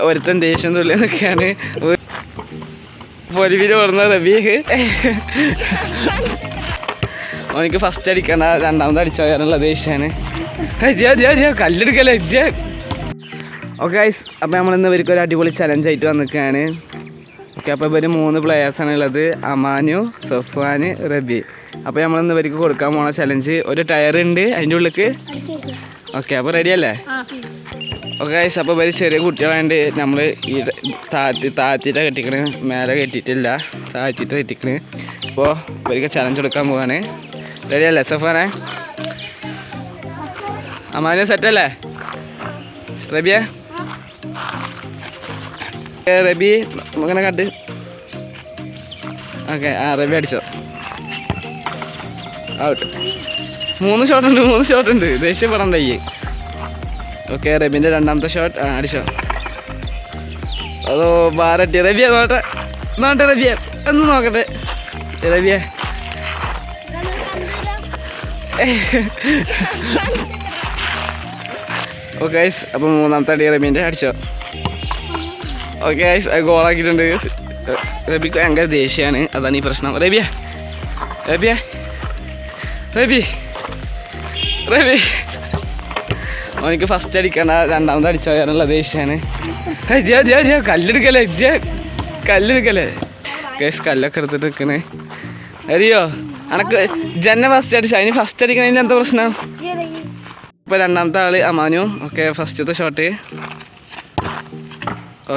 ഒരുത്തൻ ദേഷ്യം തുള്ളി എന്നൊക്കെയാണ് പൊലിവിൽ ഓടുന്ന റബിക്ക്. അവനിക്ക് ഫസ്റ്റ് അടിക്കണ്ട, രണ്ടാമത് അടിച്ചു പോകാനുള്ള ദേഷ്യമാണ്. കല്ലെടുക്കല്ലേ. ഓക്കെ ഗൈസ്, അപ്പോൾ നമ്മളിന്ന് ഇവർക്ക് ഒരു അടിപൊളി ചലഞ്ചായിട്ട് വന്നിരിക്കുകയാണ്. ഓക്കെ, അപ്പോൾ ഇവർ 3 പ്ലെയേഴ്സാണ് ഉള്ളത്, അമാനു, സഫ്വാൻ, റബി. അപ്പോൾ നമ്മളിന്ന് ഇവർക്ക് കൊടുക്കാൻ പോണ ചലഞ്ച് ഒരു ടയർ ഉണ്ട് അതിൻ്റെ ഉള്ളിലേക്ക്. ഓക്കെ, അപ്പോൾ റെഡി അല്ലേ? ഓക്കെ ഗൈസ്, അപ്പോൾ ഇവർ ചെറിയ കുട്ടികളായതുകൊണ്ട് നമ്മൾ ഈ താഴ്ത്തിയിട്ടാണ് കെട്ടിക്കണേ, മേലെ കെട്ടിയിട്ടില്ല, താഴ്ത്തിയിട്ട് കെട്ടിക്കണേ. അപ്പോൾ ഇവർക്ക് ചലഞ്ച് കൊടുക്കാൻ പോവാണ്. റെഡി അല്ലേ സഫാനെ? അമാനു സെറ്റല്ലേ? റബിയ റബി ഇങ്ങനെ കണ്ട്. ഓക്കെ, റബി അടിച്ചോ. ഔട്ട്. 3 ഷോട്ട് ഉണ്ട്. ദേഷ്യപ്പെടണ്ട ഈ. ഓക്കെ, റബിൻ്റെ രണ്ടാമത്തെ ഷോട്ട് അടിച്ചോ. അതോ ബാറട്ടി. റബിയ നോട്ടെ റബിയ ഒന്ന് നോക്കട്ടെ. റബിയ ഓക്കെ ഗൈസ്, അപ്പോൾ 3ാമത്തെ അടി റബീൻ്റെ അടിച്ചോ. Okay guys, ഗോളാക്കിയിട്ടുണ്ട്. റബിക്ക് ഭയങ്കര ദേഷ്യമാണ്, അതാണ് ഈ പ്രശ്നം. റബി അവനിക്ക് ഫസ്റ്റ് അടിക്കണ്ട, രണ്ടാമത് അടിച്ചു പോകാനുള്ള ദേഷ്യമാണ്. കല്ലെടുക്കല്ലേ. ഗൈസ്, കല്ലൊക്കെ എടുത്തിട്ട് നിൽക്കണേ. അറിയോ അനക്ക് ജന്നെ ഫസ്റ്റ് അടിച്ചു, അതിന് ഫസ്റ്റ് അടിക്കണതിന് എന്താ പ്രശ്നം? ഇപ്പോൾ രണ്ടാമത്തെ ആള് അമാനു. ഓക്കെ, ഫസ്റ്റത്തെ ഷോട്ട്.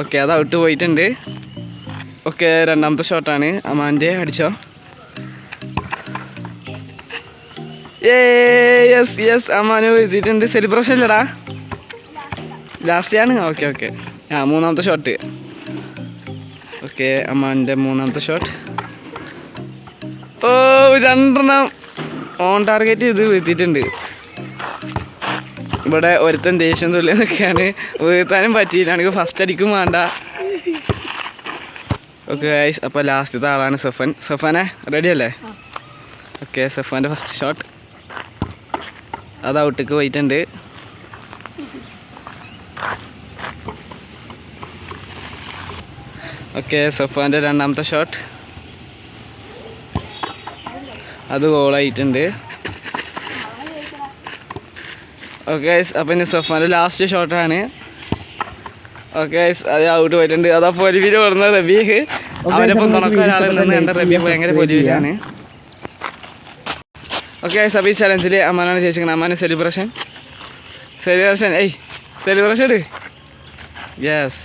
ഓക്കെ, അത് ഔട്ട് പോയിട്ടുണ്ട്. ഓക്കെ, രണ്ടാമത്തെ ഷോട്ടാണ് അമാൻ്റെ. അടിച്ചോ. യെസ് അമാനു എഴുതിയിട്ടുണ്ട്. സെലിബ്രേഷൻ ഇല്ലടാ, ലാസ്റ്റ് ആണ്. ഓക്കെ 3ാമത്തെ ഷോട്ട്. ഓക്കെ, അമാൻ്റെ 3ാമത്തെ ഷോട്ട്. ഓ 2 ഓൺ ടാർഗറ്റ് ഇത് എത്തിയിട്ടുണ്ട്. ഇവിടെ ഒരുത്തൻ ദേഷ്യം തുള്ളി എന്നൊക്കെയാണ്, വീഴ്ത്താനും പറ്റിയില്ല. എനിക്ക് ഫസ്റ്റ് അടിക്കും വേണ്ട. ഓക്കെ ഗൈസ്, അപ്പോൾ ലാസ്റ്റത്തെ ആളാണ് സഫാനെ. റെഡി അല്ലേ? ഓക്കെ, സഫാൻ്റെ ഫസ്റ്റ് ഷോട്ട് അത് ഔട്ടിക്ക് പോയിട്ടുണ്ട്. ഓക്കെ, സഫാൻ്റെ രണ്ടാമത്തെ ഷോട്ട് അത് ഗോളായിട്ടുണ്ട്. ഓക്കെ ഗൈസ്, അപ്പോൾ ഇനി സഫാൻ്റെ ലാസ്റ്റ് ഷോട്ടാണ്. ഓക്കെ ഗൈസ്, അത് ഔട്ട് പോയിട്ടുണ്ട്. അതാ പൊലിവിൽ ഓടുന്ന റബിക്ക്. അവനിപ്പം തുണക്കൊരാളിൽ നിന്ന് എൻ്റെ റബി ഭയങ്കര പൊലിവിലാണ്. ഓക്കെ ഗൈസ്, അപ്പോൾ ഈ ചലഞ്ചിൽ അമ്മാനാണ് ചേച്ചിക്കുന്നത്. അമ്മാനെ സെലിബ്രേഷൻ. സെലിബ്രേഷൻ ഇട്. യെസ്.